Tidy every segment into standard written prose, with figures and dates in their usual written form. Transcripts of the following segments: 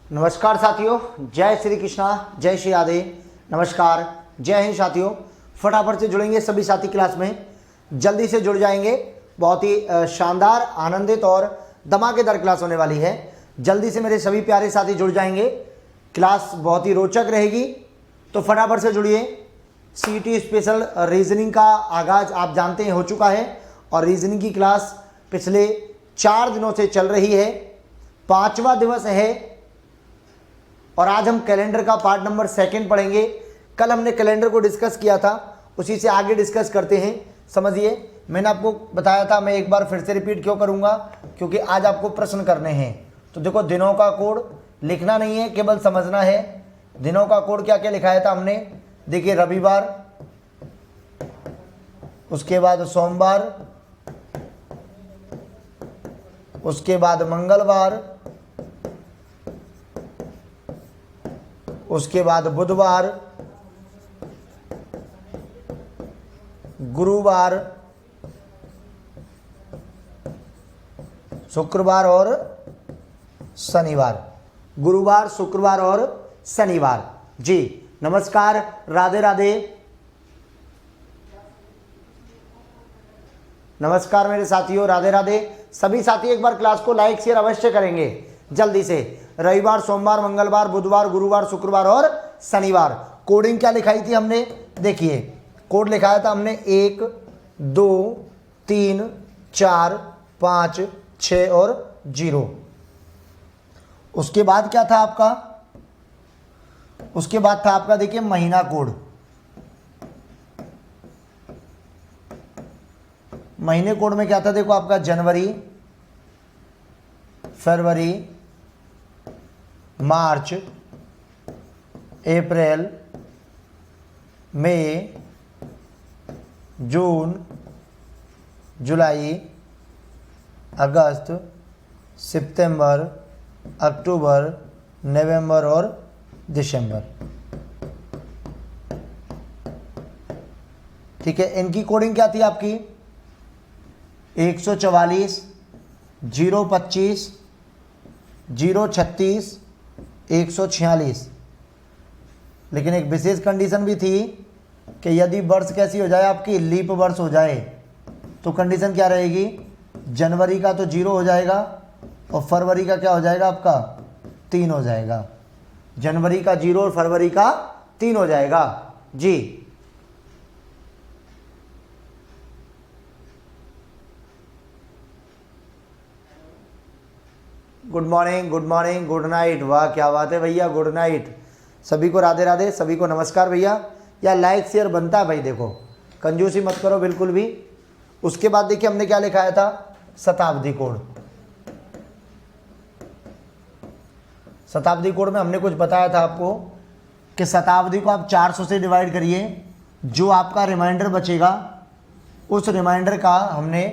नमस्कार साथियों, जय श्री कृष्णा, जय श्री राधे। नमस्कार, जय हिंद साथियों। फटाफट से जुड़ेंगे सभी साथी क्लास में, जल्दी से जुड़ जाएंगे। बहुत ही शानदार, आनंदित और धमाकेदार क्लास होने वाली है। जल्दी से मेरे सभी प्यारे साथी जुड़ जाएंगे, क्लास बहुत ही रोचक रहेगी। तो फटाफट से जुड़िए। सीईटी स्पेशल रीजनिंग का आगाज़ आप जानते हैं हो चुका है और रीजनिंग की क्लास पिछले 4 दिनों से चल रही है। 5वां दिवस है और आज हम कैलेंडर का पार्ट नंबर 2 पढ़ेंगे। कल हमने कैलेंडर को डिस्कस किया था, उसी से आगे डिस्कस करते हैं। समझिए, मैंने आपको बताया था, मैं एक बार फिर से रिपीट क्यों करूंगा, क्योंकि आज आपको प्रश्न करने हैं। तो देखो, दिनों का कोड लिखना नहीं है, केवल समझना है। दिनों का कोड क्या क्या लिखाया था हमने, देखिए, रविवार, उसके बाद सोमवार, उसके बाद मंगलवार, उसके बाद बुधवार, गुरुवार, शुक्रवार और शनिवार। गुरुवार, शुक्रवार और शनिवार। जी नमस्कार, राधे राधे। नमस्कार मेरे साथियों, राधे राधे। सभी साथी एक बार क्लास को लाइक शेयर अवश्य करेंगे जल्दी से। रविवार, सोमवार, मंगलवार, बुधवार, गुरुवार, शुक्रवार और शनिवार। कोडिंग क्या लिखाई थी हमने, देखिए, कोड लिखाया था हमने 1 2 3 4 5 6 और 0। उसके बाद क्या था आपका, उसके बाद था आपका, देखिए, महीना कोड। महीने कोड में क्या था, देखो आपका जनवरी, फरवरी, मार्च, अप्रैल, मई, जून, जुलाई, अगस्त, सितंबर, अक्टूबर, नवंबर और दिसंबर। ठीक है, इनकी कोडिंग क्या थी आपकी, 144, 025, 036, 146। लेकिन एक विशेष कंडीशन भी थी कि यदि वर्ष कैसी हो जाए आपकी, लीप वर्ष हो जाए, तो कंडीशन क्या रहेगी, जनवरी का तो 0 हो जाएगा और फरवरी का क्या हो जाएगा आपका, 3 हो जाएगा। जनवरी का 0 और फरवरी का 3 हो जाएगा। जी good morning, good morning, good night. वाह, क्या बात है भैया, गुड नाइट। सभी को राधे राधे, सभी को नमस्कार भैया। या लाइक शेयर बनता है भाई, देखो, कंजूसी मत करो बिल्कुल भी। उसके बाद देखिए हमने क्या लिखाया था, शताब्दी कोड। शताब्दी कोड में हमने कुछ बताया था आपको कि शताब्दी को आप 400 से डिवाइड करिए, जो आपका रिमाइंडर बचेगा उस रिमाइंडर का हमने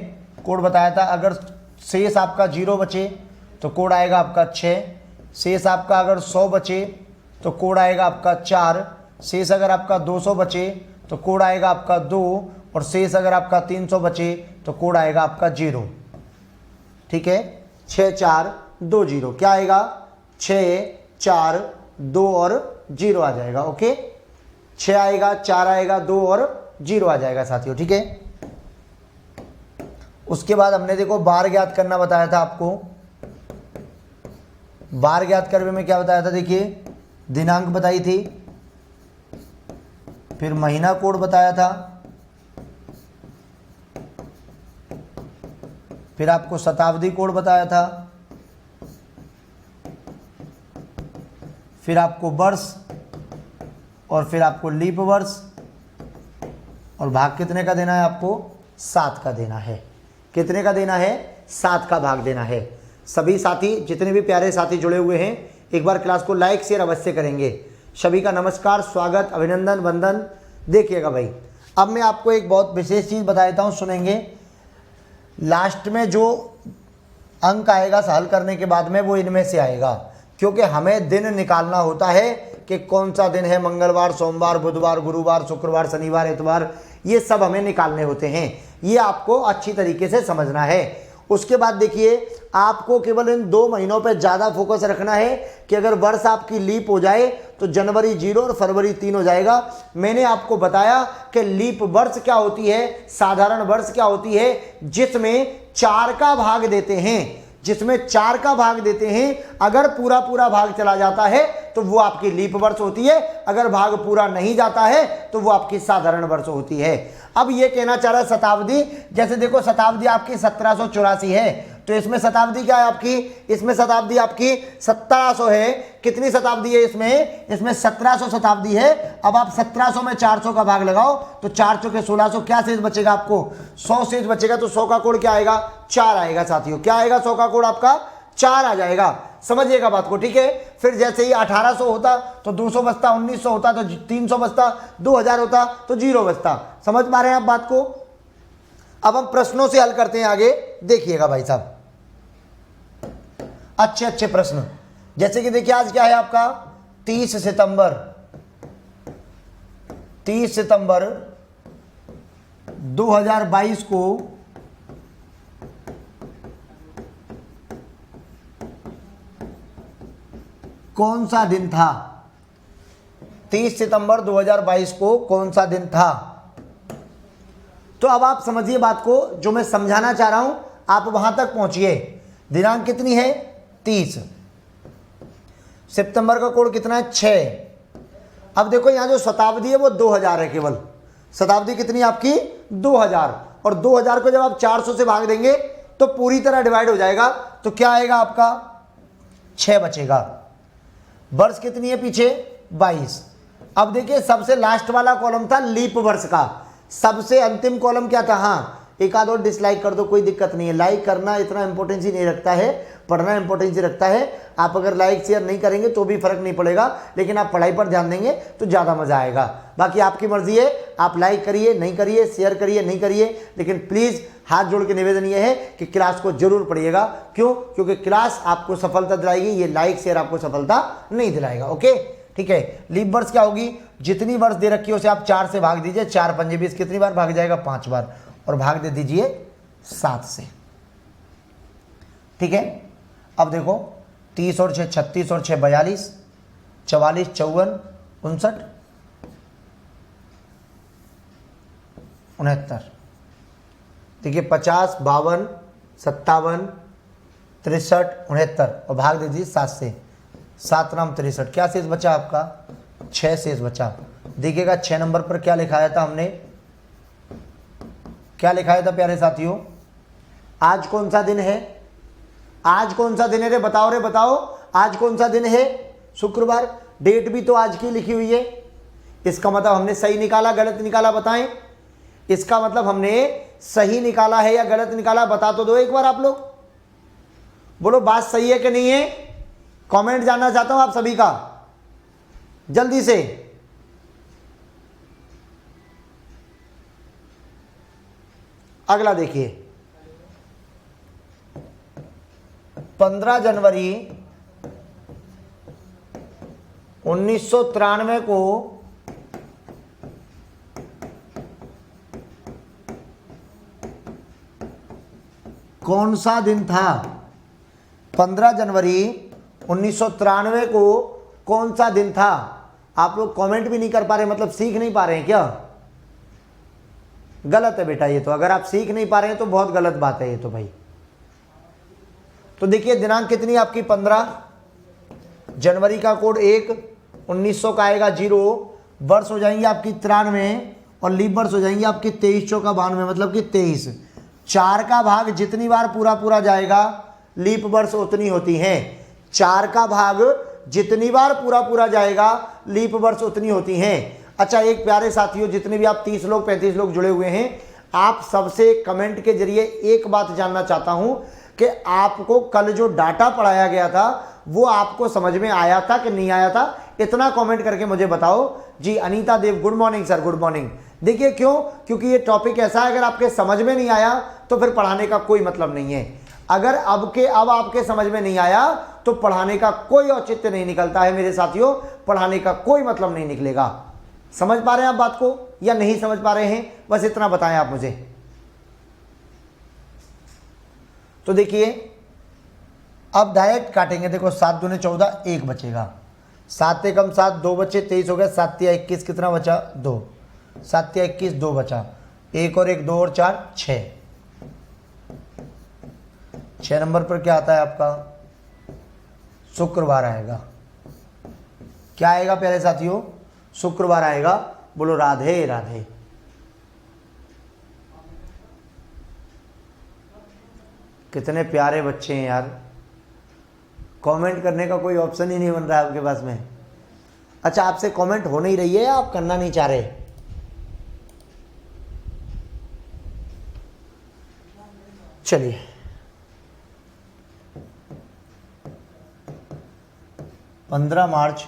कोड बताया था। अगर शेष आपका 0 बचे तो कोड आएगा आपका 6, शेष आपका अगर 100 बचे तो कोड आएगा आपका 4, शेष अगर आपका 200 बचे तो कोड आएगा आपका 2 और शेष अगर आपका 300 बचे तो कोड आएगा आपका 0। ठीक है, 6 4 2 0 क्या आएगा, 6 4 2 और 0 आ जाएगा। ओके, 6 आएगा, 4 आएगा, 2 और 0 आ जाएगा साथियों। ठीक है, उसके बाद हमने देखो बार ज्ञात करना बताया था आपको। बार ज्ञात करने में क्या बताया था, देखिए, दिनांक बताई थी, फिर महीना कोड बताया था, फिर आपको शताब्दी कोड बताया था, फिर आपको वर्ष और फिर आपको लीप वर्ष। और भाग कितने का देना है आपको, 7 का देना है। कितने का देना है, 7 का भाग देना है। सभी साथी, जितने भी प्यारे साथी जुड़े हुए हैं, एक बार क्लास को लाइक शेयर अवश्य करेंगे। सभी का नमस्कार, स्वागत, अभिनंदन, वंदन। देखिएगा भाई, अब मैं आपको एक बहुत विशेष चीज़ बता देता हूँ, सुनेंगे। लास्ट में जो अंक आएगा हल करने के बाद में, वो इनमें से आएगा, क्योंकि हमें दिन निकालना होता है कि कौन सा दिन है, मंगलवार, सोमवार, बुधवार, गुरुवार, शुक्रवार, शनिवार, इतवार, ये सब हमें निकालने होते हैं। ये आपको अच्छी तरीके से समझना है। उसके बाद देखिए आपको केवल इन 2 महीनों पे ज़्यादा फोकस रखना है कि अगर वर्ष आपकी लीप हो जाए तो जनवरी 0 और फरवरी 3 हो जाएगा। मैंने आपको बताया कि लीप वर्ष क्या होती है, साधारण वर्ष क्या होती है, जिसमें 4 का भाग देते हैं, जिसमें 4 का भाग देते हैं। अगर पूरा पूरा भाग चला जाता है तो वो आपकी लीप वर्ष होती है, अगर भाग पूरा नहीं जाता है तो वो आपकी साधारण वर्ष होती है। अब ये कहना चाह रहा है शताब्दी, जैसे देखो शताब्दी आपकी 1784 है, तो इसमें शताब्दी क्या है आपकी, इसमें शताब्दी आपकी 1700 है। कितनी शताब्दी है इसमें, इसमें 1700 शताब्दी है। अब आप 1700 में 400 का भाग लगाओ तो 4 चौके 1600, क्या शेष बचेगा आपको, 100 शेष बचेगा। तो 100 का कोड क्या आएगा, 4 आएगा साथियों। क्या आएगा, 100 का कोड आपका 4 आ जाएगा। समझिएगा बात को, ठीक है। फिर जैसे ही 1800 होता तो 200 बचता, 1900 होता तो 300 बचता, 2000 होता तो 0 बचता। समझ पा रहे हैं आप बात को। अब हम प्रश्नों से हल करते हैं आगे, देखिएगा भाई साहब, अच्छे अच्छे प्रश्न। जैसे कि देखिए आज क्या है आपका 30 सितंबर 2022 को कौन सा दिन था, 30 सितंबर 2022 को कौन सा दिन था। तो अब आप समझिए बात को, जो मैं समझाना चाह रहा हूं आप वहां तक पहुंचिए। दिनांक कितनी है, 30। सितंबर का कोड कितना है, 6। अब देखो यहां जो शताब्दी है वो 2000 है केवल। शताब्दी कितनी आपकी, 2000। और 2000 को जब आप 400 से भाग देंगे तो पूरी तरह डिवाइड हो जाएगा। तो क्या आएगा आपका, 6 बचेगा। वर्ष कितनी है पीछे, 22। अब देखिए सबसे लास्ट वाला कॉलम था लीप वर्ष का, सबसे अंतिम कॉलम क्या था, हाँ एक आध और डिसलाइक कर दो, कोई दिक्कत नहीं है। लाइक करना इतना इंपॉर्टेंस ही नहीं रखता है, पढ़ना इंपॉर्टेंस ही रखता है। आप अगर लाइक शेयर नहीं करेंगे तो भी फर्क नहीं पड़ेगा, लेकिन आप पढ़ाई पर ध्यान देंगे तो ज़्यादा मजा आएगा। बाकी आपकी मर्जी है, आप लाइक करिए नहीं करिए, शेयर करिए नहीं करिए, लेकिन प्लीज़ हाथ जोड़ के निवेदन ये है कि क्लास को जरूर पढ़िएगा। क्यों, क्योंकि क्लास आपको सफलता दिलाएगी, ये लाइक शेयर आपको सफलता नहीं दिलाएगा। ओके ठीक है। लीप वर्ष क्या होगी, जितनी वर्ष दे रखी है उसे आप 4 से भाग दीजिए, 4 पंजे 20, कितनी बार भाग जाएगा, 5 बार, और भाग दे दीजिए 7 से। ठीक है। अब देखो 30 और 6 36 और 6 42, 44 54 59 69। देखिए 50 52 57 63 69 और भाग दे दीजिए 7 से। 7 नाम 63, क्या शेष बचा आपका, 6 शेष बचा। देखिएगा 6 नंबर पर क्या लिखाया था हमने, क्या लिखाया था प्यारे साथियों, आज कौन सा दिन है, आज कौन सा दिन है रे, बताओ रे बताओ, आज कौन सा दिन है, शुक्रवार। डेट भी तो आज की लिखी हुई है। इसका मतलब हमने सही निकाला गलत निकाला, बताएं। इसका मतलब हमने सही निकाला है या गलत निकाला, बता तो दो एक बार आप लोग। बोलो बात सही है कि नहीं है, कमेंट जानना चाहता हूं आप सभी का, जल्दी से। अगला देखिए 15 जनवरी 1993 को कौन सा दिन था। 15 जनवरी 1993 को कौन सा दिन था। आप लोग कमेंट भी नहीं कर पा रहे, मतलब सीख नहीं पा रहे हैं क्या, गलत है बेटा ये तो। अगर आप सीख नहीं पा रहे हैं तो बहुत गलत बात है ये तो भाई। तो देखिए दिनांक कितनी आपकी 15, जनवरी का कोड 1, 1900 का आएगा 0, वर्ष हो जाएंगे आपकी 93 और लीप वर्ष हो जाएंगे आपकी 23 चौका 92, मतलब कि 23। 4 का भाग जितनी बार पूरा पूरा जाएगा लीप वर्ष उतनी होती है। 4 का भाग जितनी बार पूरा पूरा जाएगा लीप वर्ष उतनी होती हैं। अच्छा एक प्यारे साथियों, जितने भी आप 30 लोग 35 लोग जुड़े हुए हैं, आप सबसे कमेंट के जरिए एक बात जानना चाहता हूं कि आपको कल जो डाटा पढ़ाया गया था वो आपको समझ में आया था कि नहीं आया था, इतना कमेंट करके मुझे बताओ। जी Anita Dev, good morning sir, good morning. देखिए क्यों, क्योंकि ये टॉपिक ऐसा है, अगर आपके समझ में नहीं आया तो फिर पढ़ाने का कोई मतलब नहीं है। अगर अब आपके समझ में नहीं आया तो पढ़ाने का कोई औचित्य नहीं निकलता है मेरे साथियों, पढ़ाने का कोई मतलब नहीं निकलेगा। समझ पा रहे हैं आप बात को या नहीं समझ पा रहे हैं, बस इतना बताएं आप मुझे। तो देखिए अब डायरेक्ट काटेंगे। देखो 7 दूने 14, 1 बचेगा। 7 से कम 7, 2 बचे, 23 हो गया। 7 या 21 कितना बचा? 2। 7 या 21, 2 बचा। 1 और 1, 2 और 4, 6। 6 नंबर पर क्या आता है आपका? शुक्रवार आएगा। क्या आएगा प्यारे साथियों? शुक्रवार आएगा। बोलो राधे राधे। कितने प्यारे बच्चे हैं यार, कमेंट करने का कोई ऑप्शन ही नहीं बन रहा है आपके पास में। अच्छा, आपसे कमेंट हो नहीं रही है या आप करना नहीं चाह रहे? चलिए, पंद्रह मार्च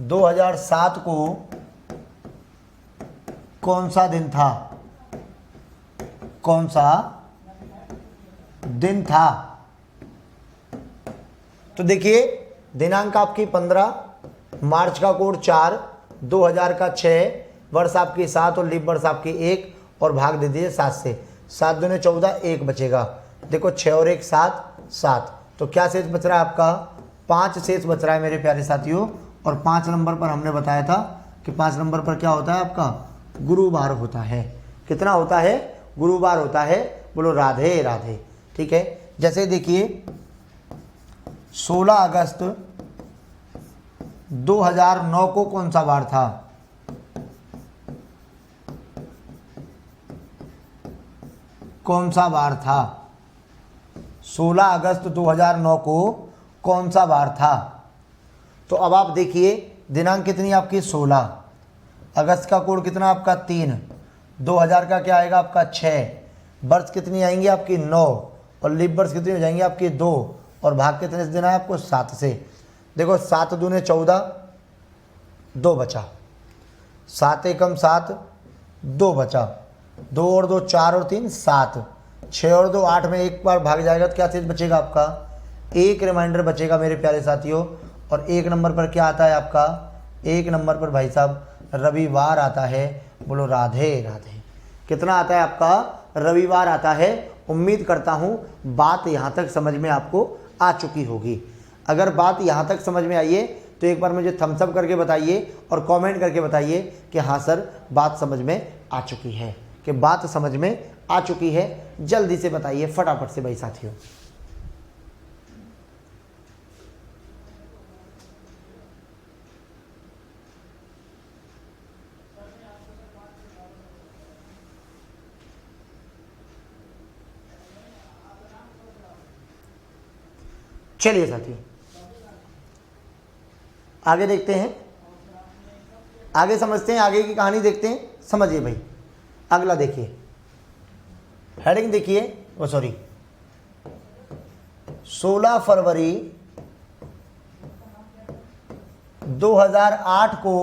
2007 को कौन सा दिन था? कौन सा दिन था? तो देखिए दिनांक आपकी 15, मार्च का कोड 4, 2000 का 6, वर्ष आपकी 7 और लीप वर्ष आपकी 1 और भाग दे दीजिए 7 से। 7 दूने 14, 1 बचेगा। देखो 6 और 1, 7, 7। तो क्या शेष बच रहा है आपका? 5 शेष बच रहा है मेरे प्यारे साथियों। और 5 नंबर पर हमने बताया था कि 5 नंबर पर क्या होता है आपका? गुरुवार होता है। कितना होता है? गुरुवार होता है। बोलो राधे राधे। ठीक है, जैसे देखिए 16 अगस्त 2009 को कौन सा वार था? कौन सा वार था? 16 अगस्त 2009 को कौन सा वार था? तो अब आप देखिए दिनांक कितनी आपकी? 16। अगस्त का कोड कितना आपका? 3। 2000 का क्या आएगा आपका? 6। वर्ष कितनी आएंगी आपकी? 9। और लीप वर्ष कितनी हो जाएंगी आपकी? 2। और भाग कितने से देना है आपको? 7 से। देखो 7 दूने 14, 2 बचा। 7 एकम 7, 2 बचा। 2 और 2, 4 और 3, 7। 6 और 2, 8 में एक बार भाग जाएगा तो क्या शेष बचेगा आपका? एक रिमाइंडर बचेगा मेरे प्यारे साथियों। और 1 नंबर पर क्या आता है आपका? 1 नंबर पर भाई साहब रविवार आता है। बोलो राधे राधे। कितना आता है आपका? रविवार आता है। उम्मीद करता हूँ बात यहाँ तक समझ में आपको आ चुकी होगी। अगर बात यहाँ तक समझ में आई है तो एक बार मुझे थम्स अप करके बताइए और कमेंट करके बताइए कि हाँ सर बात समझ में आ चुकी है, कि बात समझ में आ चुकी है। जल्दी से बताइए फटाफट से भाई साथियों। चलिए साथियों आगे देखते हैं, आगे समझते हैं, आगे की कहानी देखते हैं। समझिए भाई, अगला देखिए, हेडिंग देखिए। वो सॉरी 16 फरवरी 2008 को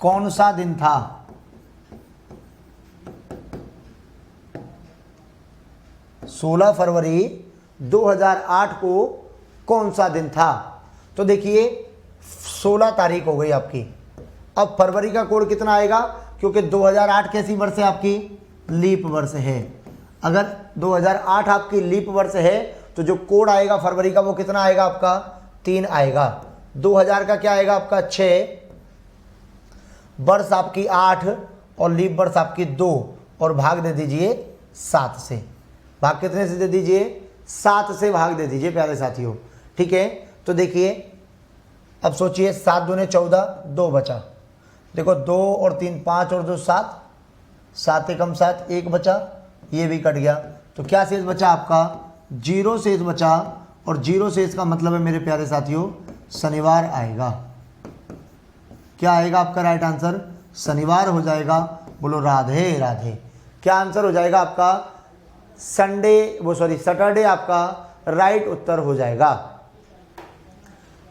कौन सा दिन था? 16 फरवरी 2008 को कौन सा दिन था? तो देखिए 16 तारीख हो गई आपकी। अब फरवरी का कोड कितना आएगा? क्योंकि 2008 कैसी वर्ष है आपकी? लीप वर्ष है। अगर 2008 आपकी लीप वर्ष है तो जो कोड आएगा फरवरी का वो कितना आएगा आपका? 3 आएगा। 2000 का क्या आएगा आपका? 6, वर्ष आपकी 8 और लीप वर्ष आपकी 2 और भाग दे दीजिए 7 से। भाग कितने से दे दीजिए? 7 से भाग दे दीजिए प्यारे साथियों। ठीक है, तो देखिए अब सोचिए 7 दूने 14, 2 बचा। देखो 2 और 3, 5 और 2, 7। 7 एकम 7, 1 बचा। ये भी कट गया। तो क्या शेष बचा आपका? 0 शेष बचा। और 0 शेष का मतलब है मेरे प्यारे साथियों शनिवार आएगा। क्या आएगा आपका राइट आंसर? शनिवार हो जाएगा। बोलो राधे राधे। क्या आंसर हो जाएगा आपका? संडे, वो सॉरी सैटरडे आपका राइट उत्तर हो जाएगा।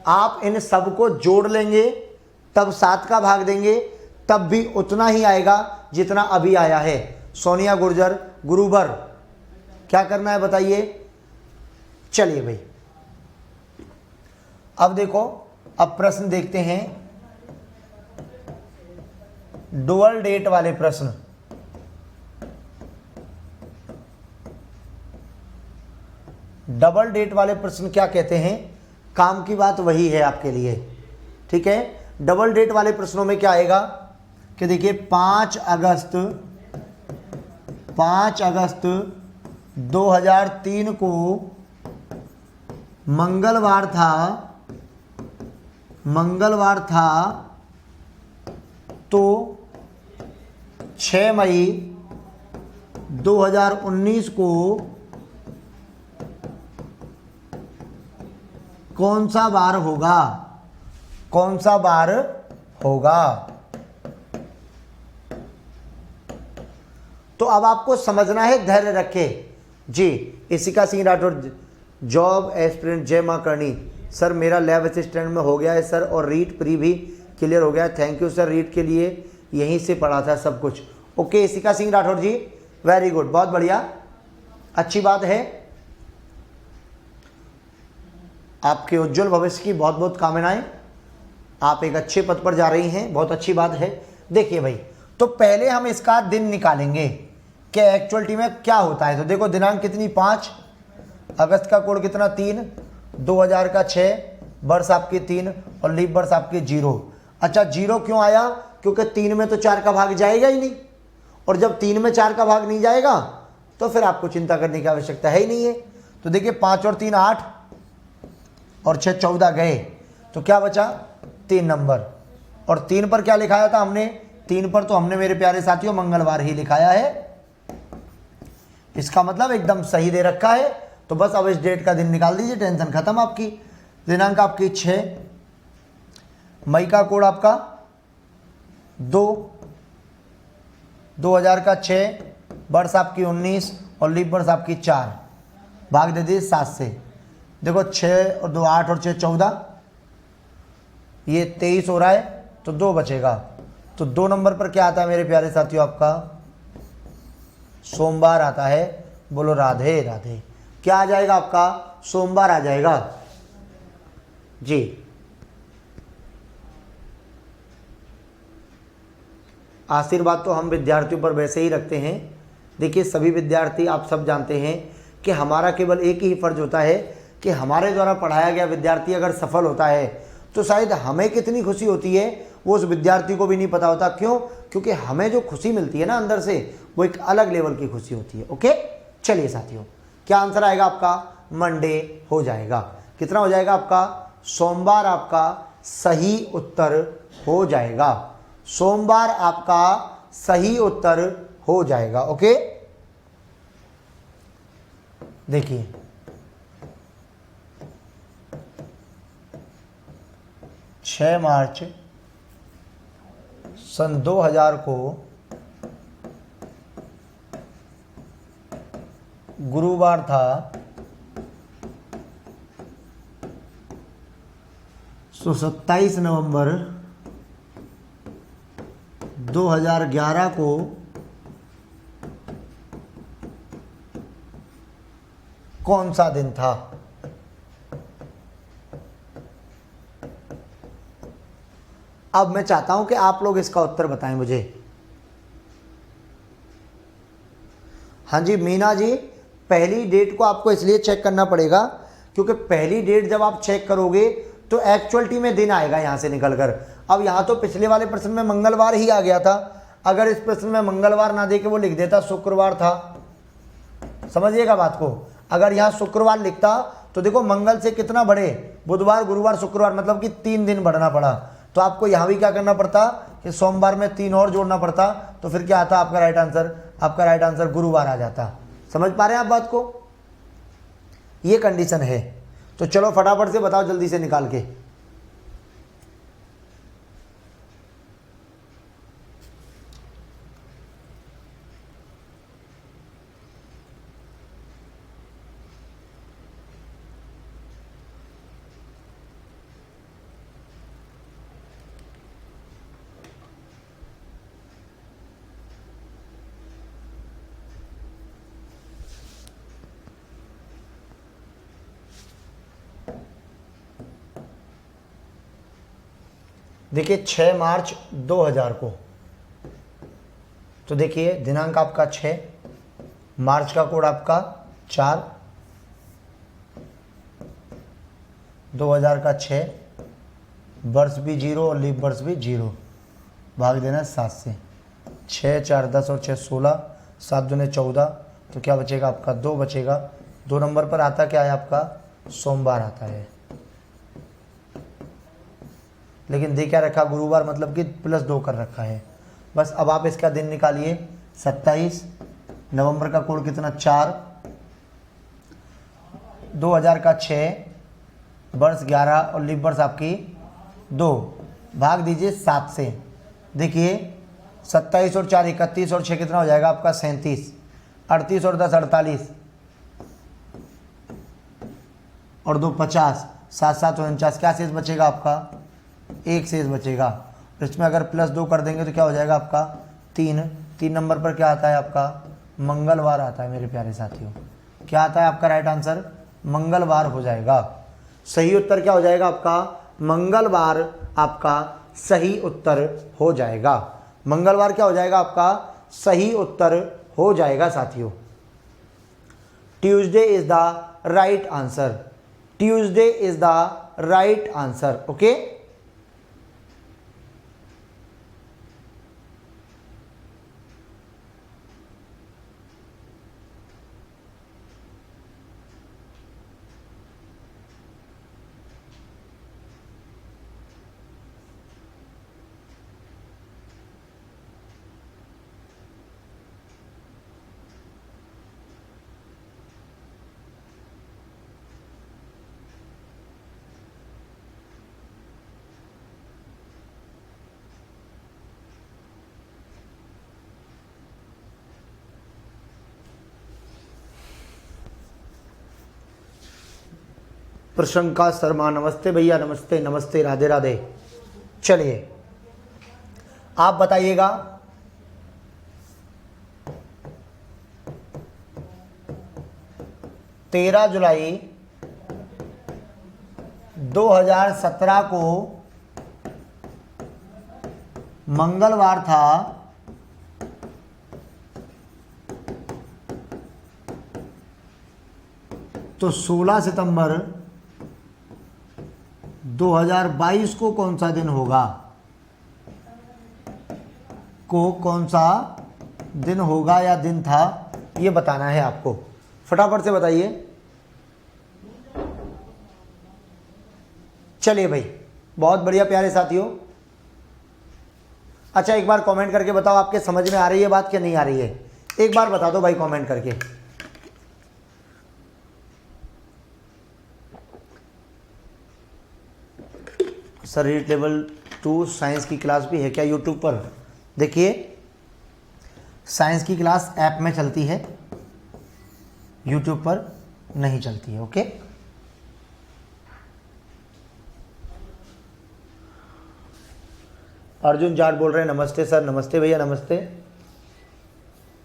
आप इन सबको जोड़ लेंगे तब 7 का भाग देंगे तब भी उतना ही आएगा जितना अभी आया है। सोनिया गुर्जर, गुरुबर, क्या करना है बताइए। चलिए भाई अब देखो, अब प्रश्न देखते हैं। डुअल डेट वाले प्रश्न, डबल डेट वाले प्रश्न क्या कहते हैं, काम की बात वही है आपके लिए, ठीक है। डबल डेट वाले प्रश्नों में क्या आएगा कि देखिए 5 अगस्त 2003 को मंगलवार था तो 6 मई 2019 को कौन सा बार होगा। तो अब आपको समझना है, धैर्य रखे जी। इसिका सिंह राठौर, जॉब एस्पिरेंट, जय मां करणी सर, मेरा लैब असिस्टेंट में हो गया है सर, और रीट प्री भी क्लियर हो गया है। थैंक यू सर, रीट के लिए यहीं से पढ़ा था सब कुछ। ओके इसिका सिंह राठौर जी, वेरी गुड, बहुत बढ़िया, अच्छी बात है। आपके उज्जवल भविष्य की बहुत बहुत कामनाएं, आप एक अच्छे पद पर जा रही हैं, बहुत अच्छी बात है। देखिए भाई, तो पहले हम इसका दिन निकालेंगे कि एक्चुअलिटी में क्या होता है। तो देखो दिनांक कितनी 5 अगस्त का कोड कितना 3, 2000 का 6, वर्ष आपकी 3 और लीप वर्ष आपकी 0। अच्छा 0 क्यों आया, क्योंकि 3 में तो 4 का भाग जाएगा ही नहीं, और जब 3 में 4 का भाग नहीं जाएगा तो फिर आपको चिंता करने की आवश्यकता है ही नहीं है। तो देखिए 5 और 3 8 और 6 14 गए, तो क्या बचा 3 नंबर। और 3 पर क्या लिखाया था हमने, 3 पर तो हमने मेरे प्यारे साथियों मंगलवार ही लिखाया है, इसका मतलब एकदम सही दे रखा है। तो बस अब इस डेट का दिन निकाल दीजिए, टेंशन खत्म आपकी। दिनांक आपकी 6, मई का कोड आपका 2, 2000 का 6, वर्ष आपकी 19 और लीप वर्ष आपकी 4, भाग दे दीजिए 7 से। देखो 6 और 2 8 और 6 14, ये 23 हो रहा है, तो 2 बचेगा। तो 2 नंबर पर क्या आता है मेरे प्यारे साथियों, आपका सोमवार आता है। बोलो राधे राधे। क्या आ जाएगा आपका, सोमवार आ जाएगा जी। आशीर्वाद तो हम विद्यार्थियों पर वैसे ही रखते हैं। देखिए सभी विद्यार्थी, आप सब जानते हैं कि हमारा केवल एक ही फर्ज होता है कि हमारे द्वारा पढ़ाया गया विद्यार्थी अगर सफल होता है तो शायद हमें कितनी खुशी होती है वो उस विद्यार्थी को भी नहीं पता होता। क्यों, क्योंकि हमें जो खुशी मिलती है ना अंदर से, वो एक अलग लेवल की खुशी होती है। ओके चलिए साथियों, क्या आंसर आएगा आपका, मंडे हो जाएगा। कितना हो जाएगा आपका, सोमवार आपका सही उत्तर हो जाएगा, सोमवार आपका सही उत्तर हो जाएगा। ओके देखिए 6 मार्च सन 2000 को गुरुवार था, 27 नवंबर 2011 को कौन सा दिन था। अब मैं चाहता हूं कि आप लोग इसका उत्तर बताएं मुझे। हाँ जी मीना जी, पहली डेट को आपको इसलिए चेक करना पड़ेगा क्योंकि पहली डेट जब आप चेक करोगे तो एक्चुअलिटी में दिन आएगा यहां से निकलकर। अब यहां तो पिछले वाले प्रश्न में मंगलवार ही आ गया था, अगर इस प्रश्न में मंगलवार ना देके वो लिख देता शुक्रवार था, समझिएगा बात को। अगर यहां शुक्रवार लिखता तो देखो मंगल से कितना बढ़े, बुधवार गुरुवार शुक्रवार, मतलब कि 3 दिन बढ़ना पड़ा। तो आपको यहां भी क्या करना पड़ता कि सोमवार में 3 और जोड़ना पड़ता, तो फिर क्या आता आपका राइट आंसर, आपका राइट आंसर गुरुवार आ जाता। समझ पा रहे हैं आप बात को, ये कंडीशन है। तो चलो फटाफट से बताओ जल्दी से निकाल के। देखिए 6 मार्च 2000 को तो देखिए दिनांक आपका 6, मार्च का कोड आपका 4, 2000 का 6, वर्ष भी 0 और लीप वर्ष भी 0, भाग देना 7 से। 6 4 10 और 6 16, 7 दूने 14, तो क्या बचेगा आपका 2 बचेगा। 2 नंबर पर आता क्या है आपका सोमवार आता है, लेकिन दे क्या रखा गुरुवार, मतलब कि +2 कर रखा है बस। अब आप इसका दिन निकालिए 27, नवंबर का कोड कितना 4, 2000 का 6, वर्ष 11 और लीप वर्ष आपकी 2, भाग दीजिए 7 से। देखिए 27 और 4 31 और 6 कितना हो जाएगा आपका 37, 38 और 10 48 और 2 50, 7 7 49, क्या शेष बचेगा आपका 1 शेष बचेगा। इसमें अगर +2 कर देंगे तो क्या हो जाएगा आपका 3। 3 नंबर पर क्या आता है आपका मंगलवार आता है मेरे प्यारे साथियों। क्या आता है आपका राइट आंसर मंगलवार हो जाएगा। सही उत्तर क्या हो जाएगा आपका मंगलवार, आपका सही उत्तर हो जाएगा। मंगलवार क्या हो जाएगा आपका सही उत्तर हो जाएगा साथियों। Tuesday is the right answer, Tuesday is the right answer. Okay, Prashanka Sharma नमस्ते भैया, नमस्ते नमस्ते, राधे राधे। चलिए आप बताइएगा तेरह जुलाई 2017 को मंगलवार था, तो 16 सितंबर 2022 को कौन सा दिन होगा, कौन सा दिन होगा या दिन था, ये बताना है आपको। फटाफट से बताइए। चलिए भाई, बहुत बढ़िया प्यारे साथियों। अच्छा एक बार कमेंट करके बताओ आपके समझ में आ रही है बात क्या नहीं आ रही है, एक बार बता दो भाई कमेंट करके। सर रीड लेवल 2 साइंस की क्लास भी है क्या यूट्यूब पर? देखिए साइंस की क्लास ऐप में चलती है, यूट्यूब पर नहीं चलती है। ओके, अर्जुन जाट बोल रहे हैं नमस्ते सर। नमस्ते भैया, नमस्ते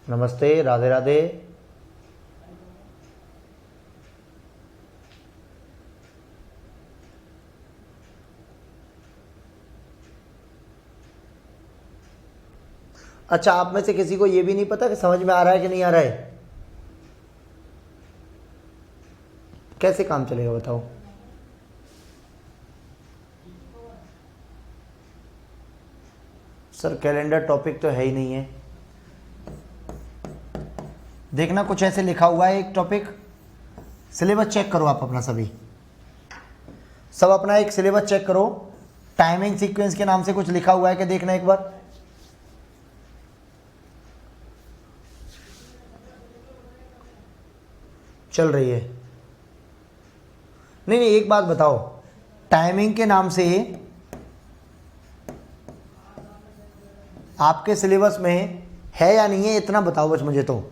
नमस्ते, राधे राधे। अच्छा आप में से किसी को ये भी नहीं पता कि समझ में आ रहा है कि नहीं आ रहा है? कैसे काम चलेगा बताओ? सर कैलेंडर टॉपिक तो है ही नहीं है। देखना कुछ ऐसे लिखा हुआ है एक टॉपिक, सिलेबस चेक करो आप अपना, सभी सब अपना एक सिलेबस चेक करो। टाइमिंग सीक्वेंस के नाम से कुछ लिखा हुआ है कि देखना एक बार। चल रही है? नहीं नहीं, एक बात बताओ, टाइमिंग के नाम से आपके सिलेबस में है या नहीं है, इतना बताओ बस मुझे तो।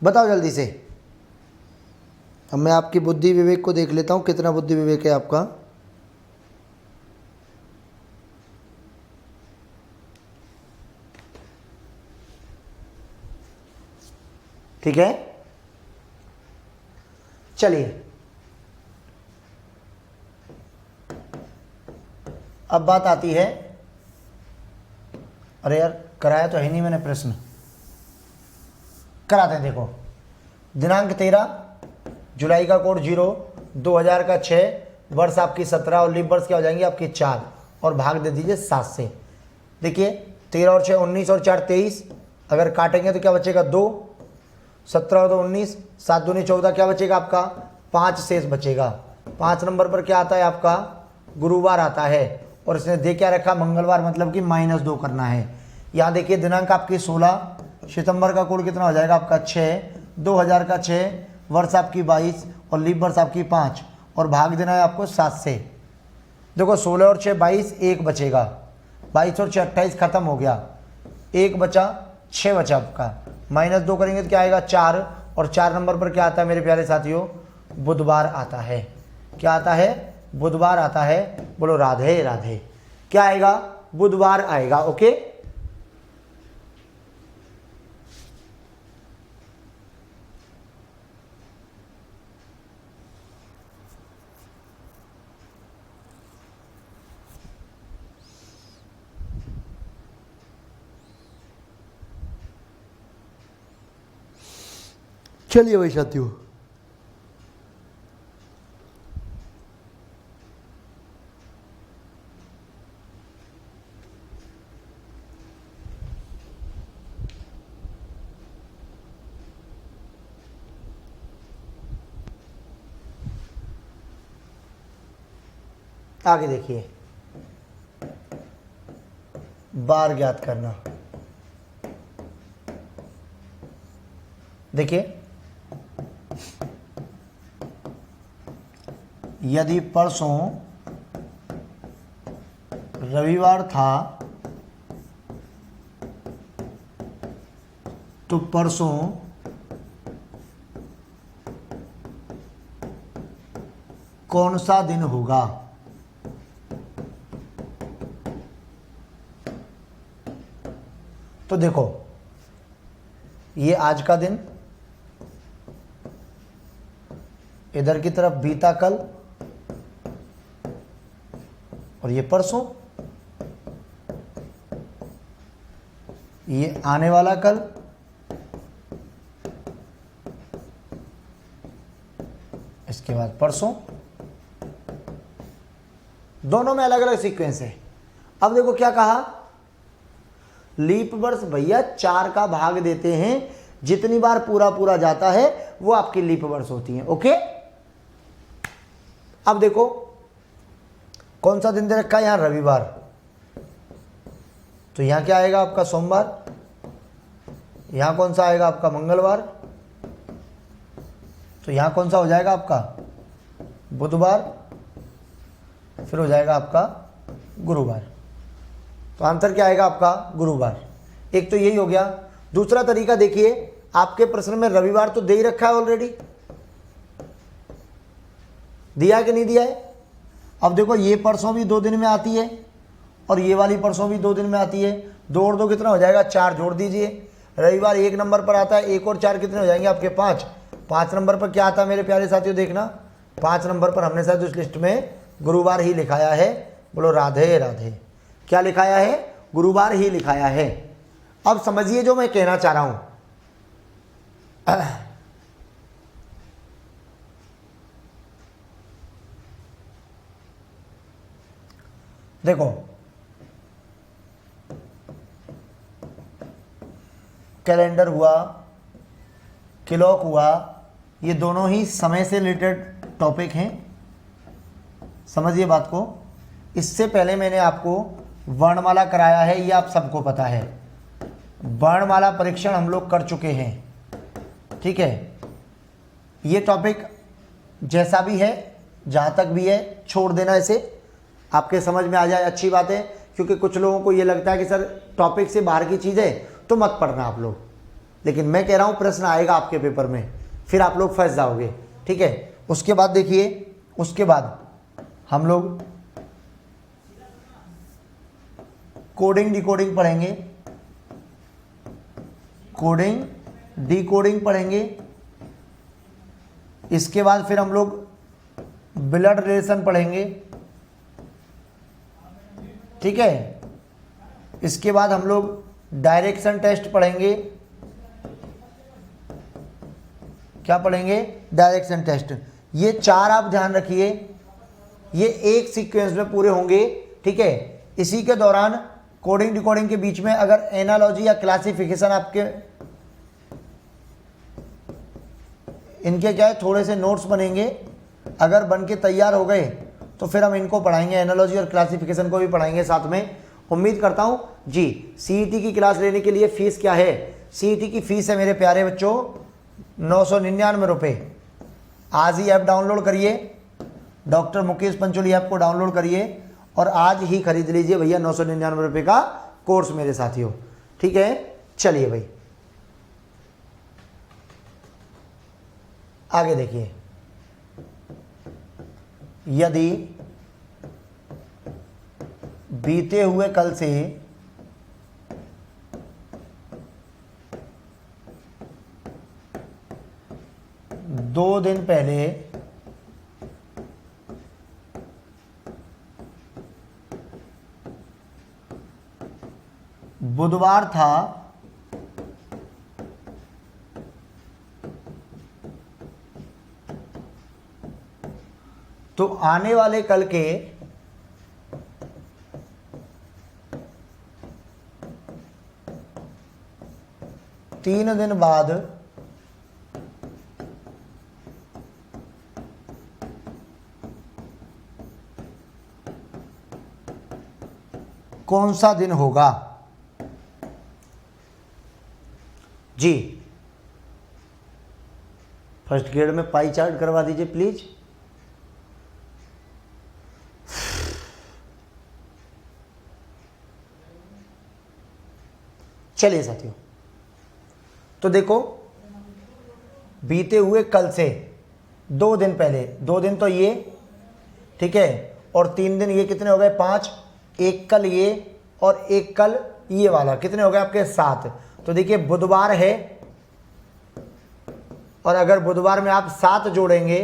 बताओ जल्दी से। अब मैं आपकी बुद्धि विवेक को देख लेता हूँ, कितना बुद्धि विवेक है आपका। ठीक है, चलिए अब बात आती है, अरे यार कराया तो है नहीं मैंने प्रश्न, कराते हैं। देखो दिनांक 13 जुलाई का कोड 0, 2000 का 6, वर्ष आपकी 17 और लीप वर्ष क्या हो जाएंगे आपकी 4 और भाग दे दीजिए 7 से। देखिए 13 और 6 19 और 4 23, अगर काटेंगे तो क्या बचेगा 2, 17 और 2 19, 7 दूनी 14, क्या बचेगा आपका 5 शेष बचेगा। 5 नंबर पर क्या आता है आपका गुरुवार आता है, और इसने दे क्या रखा मंगलवार, मतलब कि -2 करना है। यहाँ देखिए दिनांक आपकी 16, सितंबर का कोड कितना हो जाएगा आपका 6, 2000 का 6, वर्ष आपकी 22 और लीप वर्ष आपकी 5 और भाग देना है आपको 7 से। देखो 16 और 6 22, 1 बचेगा, 22 और 6 28 खत्म हो गया, 1 बचा, 6 बचा आपका, -2 करेंगे तो क्या आएगा 4, और 4 नंबर पर क्या आता है मेरे प्यारे साथियों बुधवार आता है। क्या आता है बुधवार आता है। बोलो राधे राधे। क्या आएगा बुधवार आएगा। ओके, चलिए भाई साथियों आगे देखिए, बार ज्ञात करना। देखिए यदि परसों रविवार था तो परसों कौन सा दिन होगा। तो देखो ये आज का दिन, इधर की तरफ बीता कल, और ये परसों, ये आने वाला कल, इसके बाद परसों, दोनों में अलग अलग सीक्वेंस है। अब देखो क्या कहा, लीप वर्ष भैया 4 का भाग देते हैं, जितनी बार पूरा पूरा जाता है वो आपकी लीप वर्ष होती है। ओके, अब देखो कौन सा दिन दे रखा है यहां रविवार, तो यहां क्या आएगा आपका सोमवार, यहां कौन सा आएगा आपका मंगलवार, तो यहां कौन सा हो जाएगा आपका बुधवार, फिर हो जाएगा आपका गुरुवार। तो आंसर क्या आएगा आपका गुरुवार। एक तो यही हो गया। दूसरा तरीका देखिए, आपके प्रश्न में रविवार तो दे ही रखा है ऑलरेडी, दिया कि नहीं दिया है। अब देखो ये परसों भी 2 दिन में आती है और ये वाली परसों भी 2 दिन में आती है, 2 और 2 कितना हो जाएगा 4, जोड़ दीजिए। रविवार 1 नंबर पर आता है, 1 और 4 कितने हो जाएंगे आपके 5। 5 नंबर पर क्या आता है मेरे प्यारे साथियों, देखना 5 नंबर पर हमने शायद उस लिस्ट में गुरुवार ही लिखाया है। बोलो राधे राधे। क्या लिखाया है, गुरुवार ही लिखाया है। अब समझिए जो मैं कहना चाह रहा हूं, देखो कैलेंडर हुआ, क्लॉक हुआ, ये दोनों ही समय से रिलेटेड टॉपिक हैं, समझिए बात को। इससे पहले मैंने आपको वर्णमाला कराया है, ये आप सबको पता है। वर्णमाला परीक्षण हम लोग कर चुके हैं, ठीक है। ये टॉपिक जैसा भी है, जहाँ तक भी है, छोड़ देना इसे, आपके समझ में आ जाए अच्छी बात है। क्योंकि कुछ लोगों को ये लगता है कि सर टॉपिक से बाहर की चीज़ है तो मत पढ़ना आप लोग, लेकिन मैं कह रहा हूँ प्रश्न आएगा आपके पेपर में, फिर आप लोग फंस जाओगे, ठीक है। उसके बाद देखिए, उसके बाद हम लोग कोडिंग डिकोडिंग पढ़ेंगे, कोडिंग डिकोडिंग पढ़ेंगे। इसके बाद फिर हम लोग ब्लड रिलेशन पढ़ेंगे, ठीक है। इसके बाद हम लोग डायरेक्शन टेस्ट पढ़ेंगे। क्या पढ़ेंगे? Direction test. ये 4 आप ध्यान रखिए, ये एक सीक्वेंस में पूरे होंगे, ठीक है। इसी के दौरान कोडिंग डिकोडिंग के बीच में अगर एनालॉजी या क्लासिफिकेशन आपके इनके क्या है थोड़े से नोट्स बनेंगे, अगर बन के तैयार हो गए तो फिर हम इनको पढ़ाएंगे, एनालॉजी और क्लासिफिकेशन को भी पढ़ाएंगे साथ में। उम्मीद करता हूं जी। सीईटी की क्लास लेने के लिए फीस क्या है? सीईटी की फीस है मेरे प्यारे बच्चों 999 रुपये। आज ही ऐप डाउनलोड करिए, डॉक्टर मुकेश पंचोली ऐप को डाउनलोड करिए और आज ही खरीद लीजिए भैया 999 रुपये का कोर्स मेरे साथियों, ठीक है। चलिए भाई आगे देखिए। यदि बीते हुए कल से दो दिन पहले बुधवार था, तो आने वाले कल के 3 दिन बाद कौन सा दिन होगा? जी फर्स्ट ग्रेड में पाई चार्ट करवा दीजिए प्लीज। चलिए साथियों, तो देखो बीते हुए कल से 2 दिन पहले, 2 दिन तो ये, ठीक है, और 3 दिन ये, कितने हो गए? 5। एक कल ये और एक कल ये वाला, कितने हो गए आपके? 7। तो देखिए बुधवार है, और अगर बुधवार में आप 7 जोड़ेंगे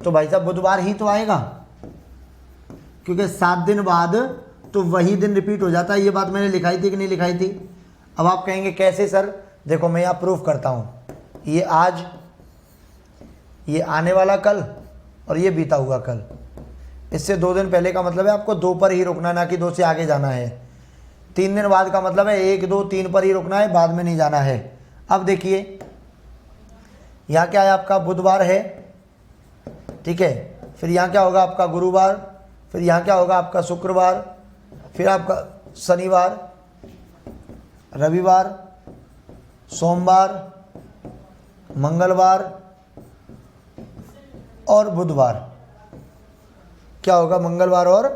तो भाई साहब बुधवार ही तो आएगा, क्योंकि 7 दिन बाद तो वही दिन रिपीट हो जाता है। ये बात मैंने लिखाई थी कि नहीं लिखाई थी? अब आप कहेंगे कैसे सर? देखो मैं यहाँ प्रूफ करता हूँ। ये आज, ये आने वाला कल और ये बीता हुआ कल, इससे 2 दिन पहले का मतलब है आपको 2 पर ही रुकना, ना कि 2 से आगे जाना है। 3 दिन बाद का मतलब है 1, 2, 3 पर ही रुकना है, बाद में नहीं जाना है। अब देखिए यहाँ क्या है आपका? बुधवार है, ठीक है। फिर यहाँ क्या होगा आपका? गुरुवार। फिर यहाँ क्या होगा आपका? शुक्रवार। फिर आपका शनिवार, रविवार, सोमवार, मंगलवार और बुधवार। क्या होगा? मंगलवार और,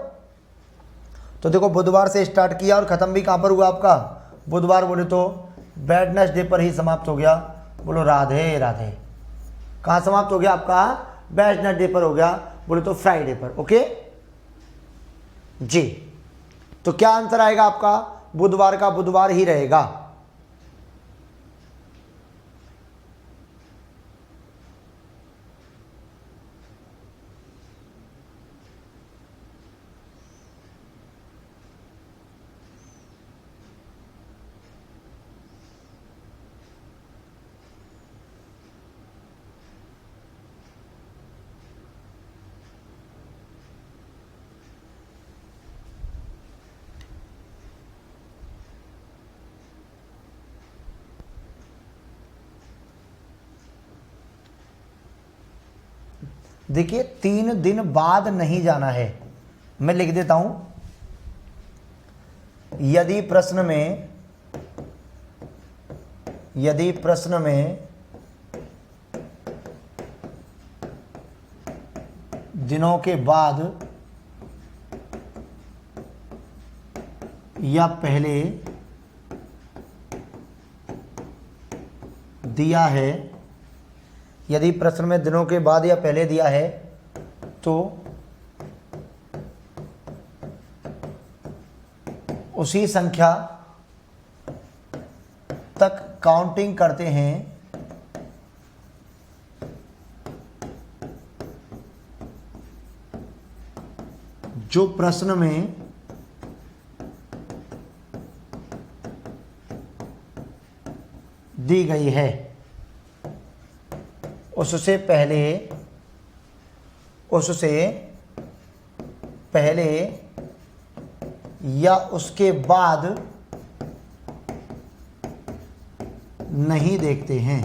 तो देखो बुधवार से स्टार्ट किया और ख़त्म भी कहाँ पर हुआ आपका? बुधवार बोले तो वेडनेसडे पर ही समाप्त हो गया। बोलो राधे राधे। कहाँ समाप्त हो गया आपका? वेडनेसडे पर हो गया, बोले तो फ्राइडे पर। ओके जी, तो क्या आंसर आएगा आपका? बुधवार का बुधवार ही रहेगा। देखिए 3 दिन बाद नहीं जाना है, मैं लिख देता हूं। यदि प्रश्न में दिनों के बाद या पहले दिया है, यदि प्रश्न में दिनों के बाद या पहले दिया है तो उसी संख्या तक काउंटिंग करते हैं जो प्रश्न में दी गई है उससे पहले या उसके बाद नहीं देखते हैं।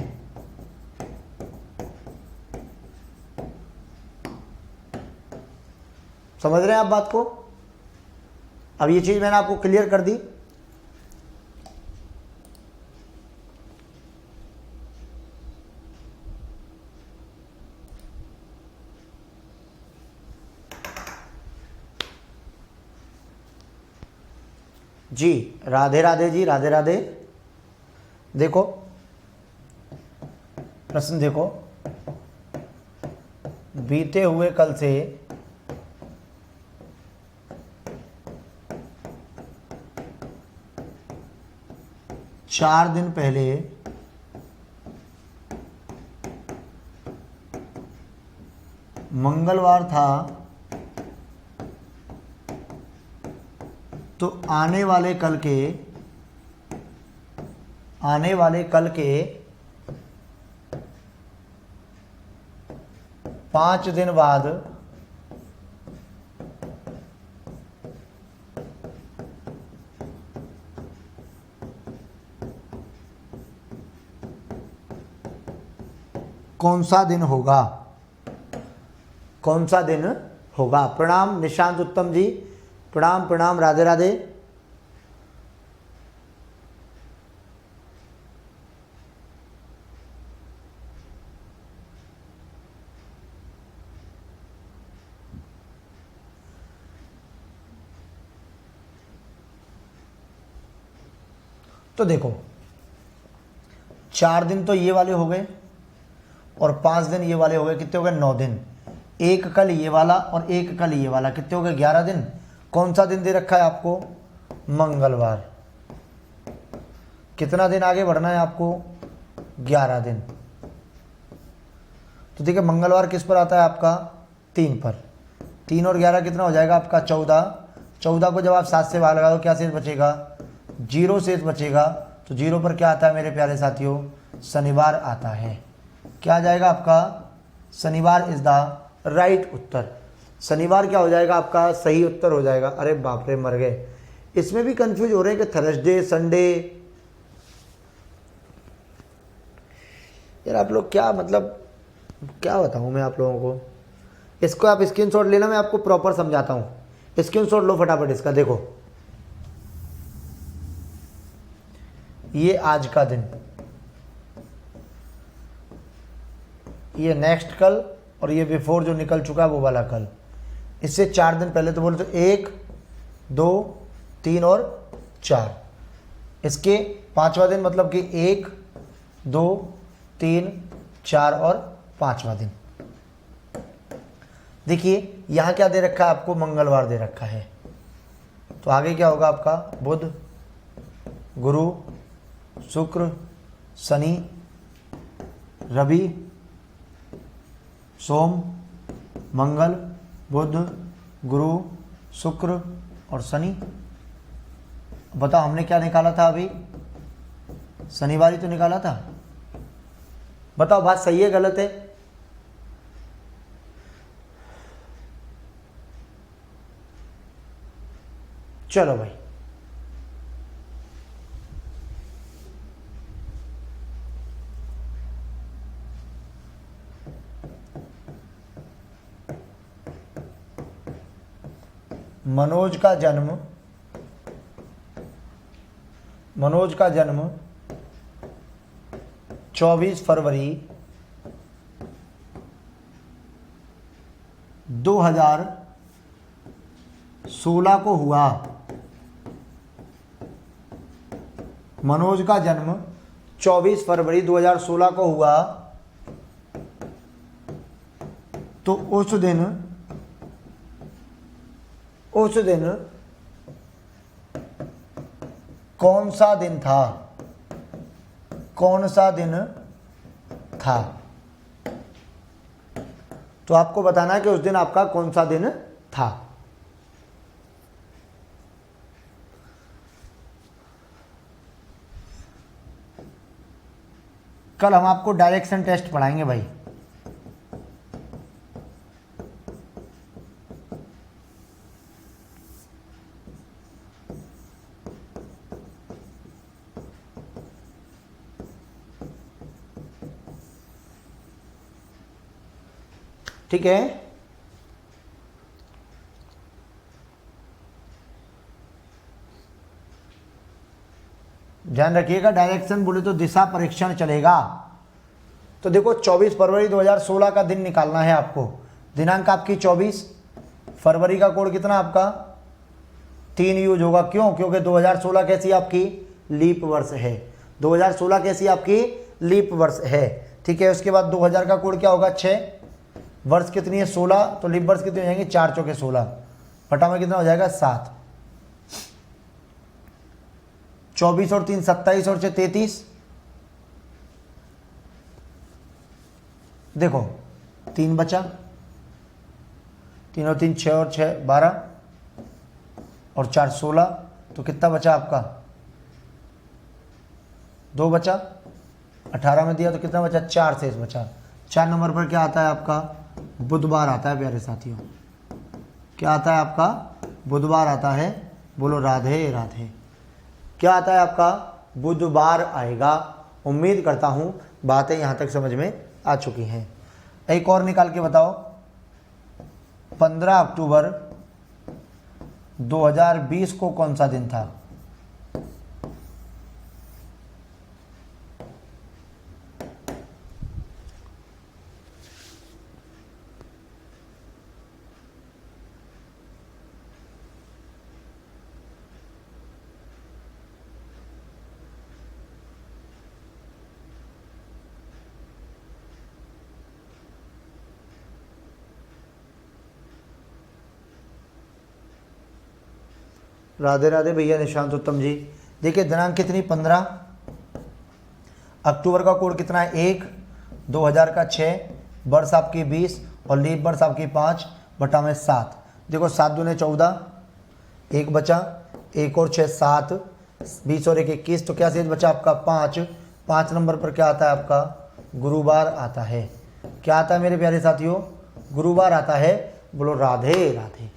समझ रहे हैं आप बात को? अब ये चीज मैंने आपको क्लियर कर दी। जी राधे राधे जी, राधे राधे। देखो प्रश्न देखो, बीते हुए कल से चार दिन पहले मंगलवार था, तो आने वाले कल के 5 दिन बाद कौन सा दिन होगा? कौन सा दिन होगा? प्रणाम निशांत उत्तम जी, प्रणाम प्रणाम, राधे राधे। तो देखो 4 दिन तो ये वाले हो गए और 5 दिन ये वाले हो गए, कितने हो गए? 9 दिन। एक कल ये वाला और एक कल ये वाला, कितने हो गए? 11 दिन। कौन सा दिन दे रखा है आपको? मंगलवार। कितना दिन आगे बढ़ना है आपको? 11 दिन। तो देखिए मंगलवार किस पर आता है आपका? 3 पर। 3 और 11 कितना हो जाएगा आपका? 14। 14 को जब आप 7 से भाग लगाओ क्या शेष बचेगा? 0 शेष बचेगा। तो 0 पर क्या आता है मेरे प्यारे साथियों? शनिवार आता है। क्या आ जाएगा आपका? शनिवार इज द राइट उत्तर। शनिवार क्या हो जाएगा आपका? सही उत्तर हो जाएगा। अरे बाप रे, मर गए। इसमें भी कंफ्यूज हो रहे हैं कि थर्सडे संडे। यार आप लोग क्या, मतलब क्या बताऊं मैं आप लोगों को? इसको आप स्क्रीनशॉट लेना, मैं आपको प्रॉपर समझाता हूं। स्क्रीनशॉट लो फटाफट इसका। देखो ये आज का दिन, ये नेक्स्ट कल, और ये बिफोर जो निकल चुका है वो वाला कल। इससे 4 दिन पहले तो बोले तो 1 2 3 और 4। इसके 5वां दिन मतलब कि 1 2 3 4 और 5वां दिन। देखिए यहां क्या दे रखा है आपको? मंगलवार दे रखा है। तो आगे क्या होगा आपका? बुध गुरु शुक्र शनि रवि सोम मंगल बुध गुरु शुक्र और शनि। बताओ हमने क्या निकाला था अभी? शनिवार ही तो निकाला था। बताओ बात सही है गलत है? चलो भाई, मनोज का जन्म 24 फरवरी 2016 को हुआ। मनोज का जन्म 24 फरवरी 2016 को हुआ। तो उस दिन कौन सा दिन था? कौन सा दिन था। तो आपको बताना है कि उस दिन आपका कौन सा दिन था। कल हम आपको डायरेक्शन टेस्ट पढ़ाएंगे भाई। ठीक है, ध्यान रखिएगा। डायरेक्शन बोले तो दिशा परीक्षण चलेगा। तो देखो 24 फरवरी 2016 का दिन निकालना है आपको। दिनांक आपकी 24, फरवरी का कोड कितना आपका 3 यूज होगा। क्यों? क्योंकि 2016 कैसी आपकी लीप वर्ष है। 2016 कैसी आपकी लीप वर्ष है। ठीक है, उसके बाद 2000 का कोड क्या होगा 6, वर्ष कितनी है 16, तो लीप वर्ष कितने हो जाएंगे 4 चौके 16, फटा में कितना हो जाएगा 7। 24 और 3 27 और 6 33। देखो 3 बचा, 3 और 3 6 और 6 12 और 4 16, तो कितना बचा आपका 2 बचा। 18 में दिया तो कितना बचा 4 शेष बचा। 4 नंबर पर क्या आता है आपका बुधवार आता है प्यारे साथियों। क्या आता है आपका बुधवार आता है। बोलो राधे राधे। क्या आता है आपका बुधवार आएगा। उम्मीद करता हूं बातें यहां तक समझ में आ चुकी हैं। एक और निकाल के बताओ। 15 अक्टूबर 2020 को कौन सा दिन था। राधे राधे भैया निशांत उत्तम जी। देखिए दिनांक कितनी 15, अक्टूबर का कोड कितना है 1, 2000 का 6, वर्ष आपकी 20 और लीप वर्ष आपकी 5 बटा में 7। देखो 7 दूने 14, 1 बचा, 1 और 6 7, 20 और 1 21, तो क्या शेष बचा आपका 5। 5 नंबर पर क्या आता है आपका गुरुवार आता है। क्या आता है मेरे प्यारे साथियों गुरुवार आता है। बोलो राधे राधे।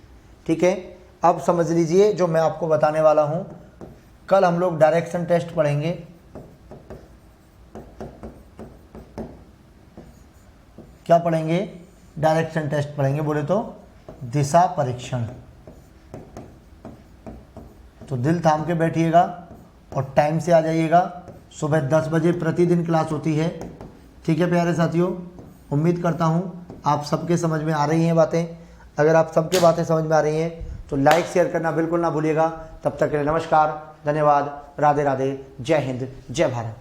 ठीक है, अब समझ लीजिए जो मैं आपको बताने वाला हूं। कल हम लोग डायरेक्शन टेस्ट पढ़ेंगे। क्या पढ़ेंगे डायरेक्शन टेस्ट पढ़ेंगे बोले तो दिशा परीक्षण। तो दिल थाम के बैठिएगा और टाइम से आ जाइएगा। सुबह 10 बजे प्रतिदिन क्लास होती है। ठीक है प्यारे साथियों, उम्मीद करता हूं आप सबके समझ में आ रही हैं बातें। अगर आप सबके बातें समझ में आ रही हैं तो लाइक शेयर करना बिल्कुल ना भूलिएगा। तब तक के लिए नमस्कार, धन्यवाद, राधे राधे, जय हिंद, जय भारत।